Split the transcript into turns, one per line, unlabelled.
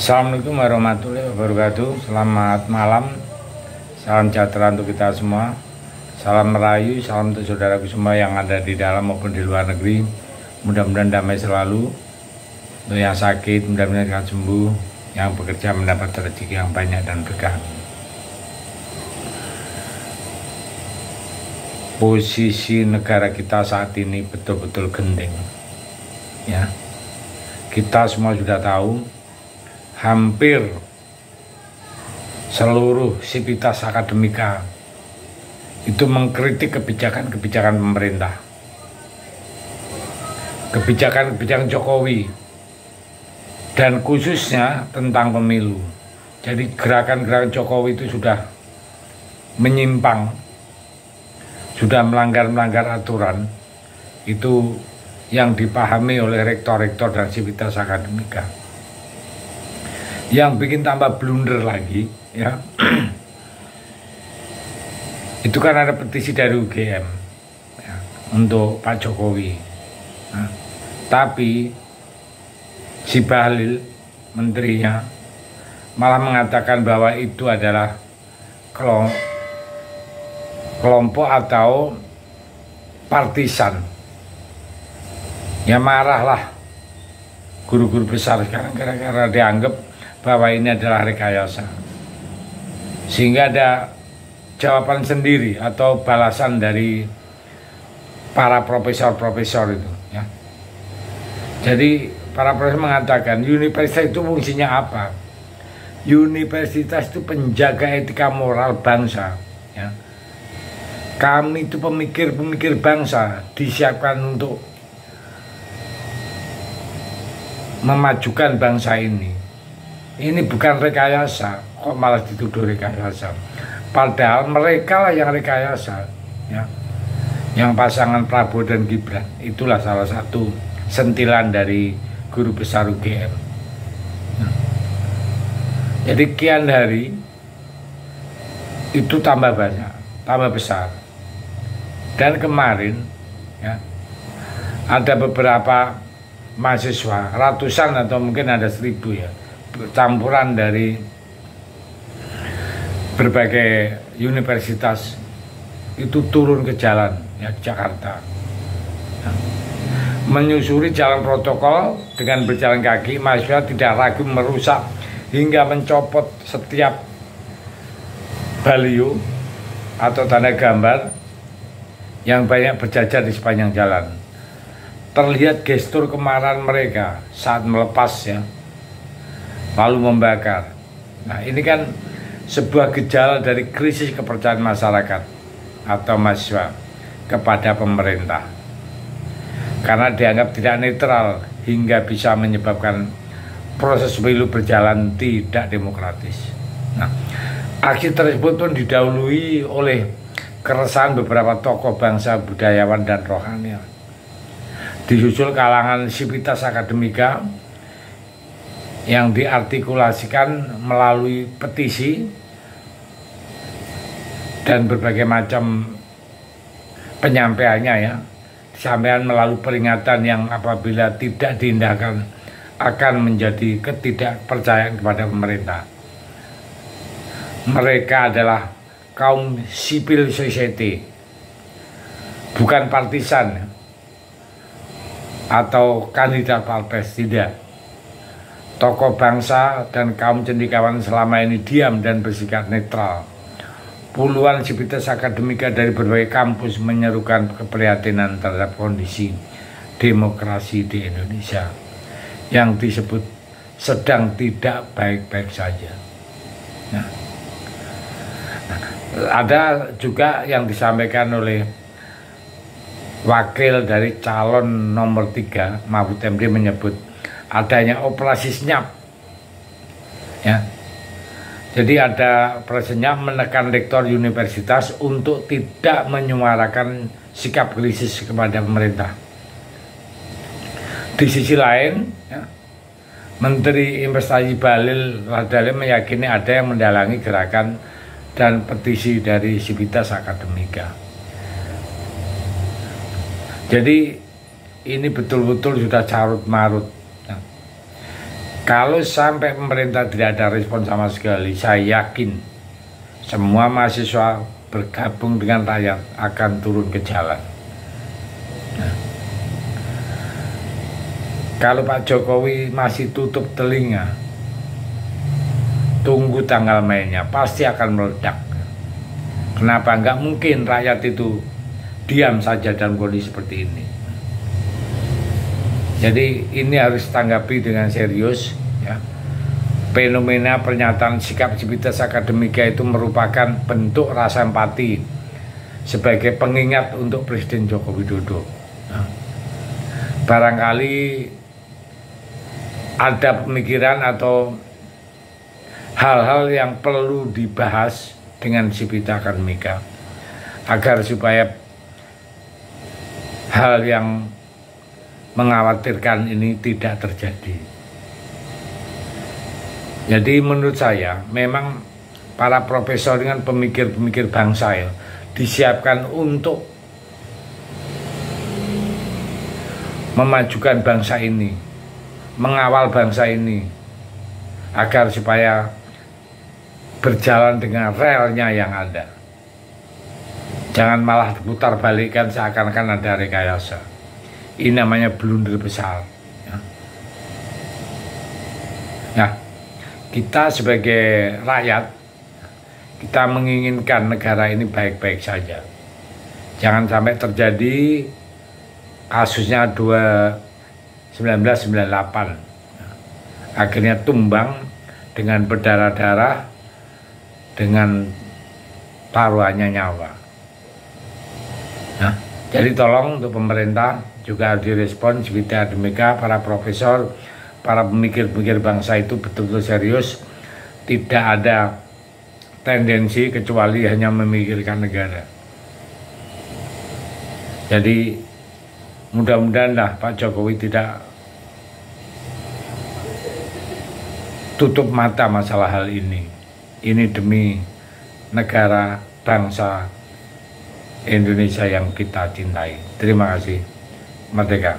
Assalamualaikum warahmatullahi wabarakatuh. Selamat malam. Salam sejahtera untuk kita semua. Salam merayu, salam untuk saudaraku semua yang ada di dalam maupun di luar negeri. Mudah-mudahan damai selalu. Untuk yang sakit, mudah-mudahan akan sembuh. Yang bekerja mendapat rezeki yang banyak dan berkah. Posisi negara kita saat ini betul-betul genting. Ya, kita semua sudah tahu. Hampir seluruh sivitas akademika itu mengkritik kebijakan-kebijakan pemerintah, kebijakan-kebijakan Jokowi, dan khususnya tentang pemilu. Jadi gerakan-gerakan Jokowi itu sudah menyimpang, sudah melanggar aturan. Itu yang dipahami oleh rektor-rektor dan sivitas akademika. Yang bikin tambah blunder lagi, ya, itu kan ada petisi dari UGM ya, untuk Pak Jokowi. Nah, tapi si Bahlil, menterinya, malah mengatakan bahwa itu adalah kelompok atau partisan. Ya marahlah guru-guru besar sekarang gara-gara dianggap bahwa ini adalah rekayasa, sehingga ada jawaban sendiri atau balasan dari para profesor-profesor itu ya. Jadi para profesor mengatakan universitas itu fungsinya apa? Universitas itu penjaga etika moral bangsa ya. Kami itu pemikir-pemikir bangsa, disiapkan untuk memajukan bangsa ini. Ini bukan rekayasa, kok malah dituduh rekayasa. Padahal mereka lah yang rekayasa, ya. Yang pasangan Prabowo dan Gibran, itulah salah satu sentilan dari guru besar UGM. Nah, jadi kian hari itu tambah banyak, tambah besar. Dan kemarin, ya, ada beberapa mahasiswa, ratusan atau mungkin ada 1000 ya. Campuran dari berbagai universitas itu turun ke jalan ya, Jakarta ya. Menyusuri jalan protokol dengan berjalan kaki. Mahasiswa tidak ragu merusak hingga mencopot setiap baliho atau tanda gambar yang banyak berjajar di sepanjang jalan. Terlihat gestur kemarahan mereka saat melepas ya, lalu membakar. Nah, ini kan sebuah gejala dari krisis kepercayaan masyarakat atau mahasiswa kepada pemerintah, karena dianggap tidak netral hingga bisa menyebabkan proses pemilu berjalan tidak demokratis. Nah, aksi tersebut pun didahului oleh keresahan beberapa tokoh bangsa, budayawan dan rohani. Disusul kalangan sivitas akademika yang diartikulasikan melalui petisi dan berbagai macam penyampaiannya ya, disampaikan melalui peringatan yang apabila tidak diindahkan akan menjadi ketidakpercayaan kepada pemerintah. Mereka adalah kaum civil society, bukan partisan atau kandidat Pilpres, tidak. Tokoh bangsa dan kaum cendekiawan selama ini diam dan bersikap netral. Puluhan sivitas akademika dari berbagai kampus menyerukan keprihatinan terhadap kondisi demokrasi di Indonesia yang disebut sedang tidak baik-baik saja. Nah, ada juga yang disampaikan oleh wakil dari calon nomor 3 Mahfud MD, menyebut adanya operasi senyap ya. Jadi ada operasi senyap menekan rektor universitas untuk tidak menyuarakan sikap krisis kepada pemerintah. Di sisi lain ya, Menteri Investasi Bahlil meyakini ada yang mendalangi gerakan dan petisi dari sivitas akademika. Jadi ini betul-betul sudah carut marut. Kalau sampai pemerintah tidak ada respon sama sekali, saya yakin semua mahasiswa bergabung dengan rakyat akan turun ke jalan. Nah, kalau Pak Jokowi masih tutup telinga, tunggu tanggal mainnya, pasti akan meledak. Kenapa? Nggak mungkin rakyat itu diam saja dalam kondisi seperti ini. Jadi ini harus tanggapi dengan serius ya. Fenomena pernyataan sikap Civitas Akademika itu merupakan bentuk rasa empati sebagai pengingat untuk Presiden Joko Widodo. Nah, barangkali ada pemikiran atau hal-hal yang perlu dibahas dengan Civitas Akademika agar supaya hal yang mengkhawatirkan ini tidak terjadi. Jadi menurut saya memang para profesor dengan pemikir-pemikir bangsa ya disiapkan untuk memajukan bangsa ini, mengawal bangsa ini agar supaya berjalan dengan relnya yang ada. Jangan malah putar balikkan seakan-akan ada rekayasa. Ini namanya blunder besar ya. Nah, kita sebagai rakyat, kita menginginkan negara ini baik-baik saja. Jangan sampai terjadi kasusnya 1998 akhirnya tumbang dengan berdarah-darah, dengan taruhannya nyawa. Nah, jadi tolong untuk pemerintah juga harus direspon, Civitas Akademika, para profesor, para pemikir-pemikir bangsa itu betul-betul serius, tidak ada tendensi kecuali hanya memikirkan negara. Jadi mudah-mudahan lah Pak Jokowi tidak tutup mata masalah hal ini. Ini demi negara, bangsa Indonesia yang kita cintai. Terima kasih. Merdeka.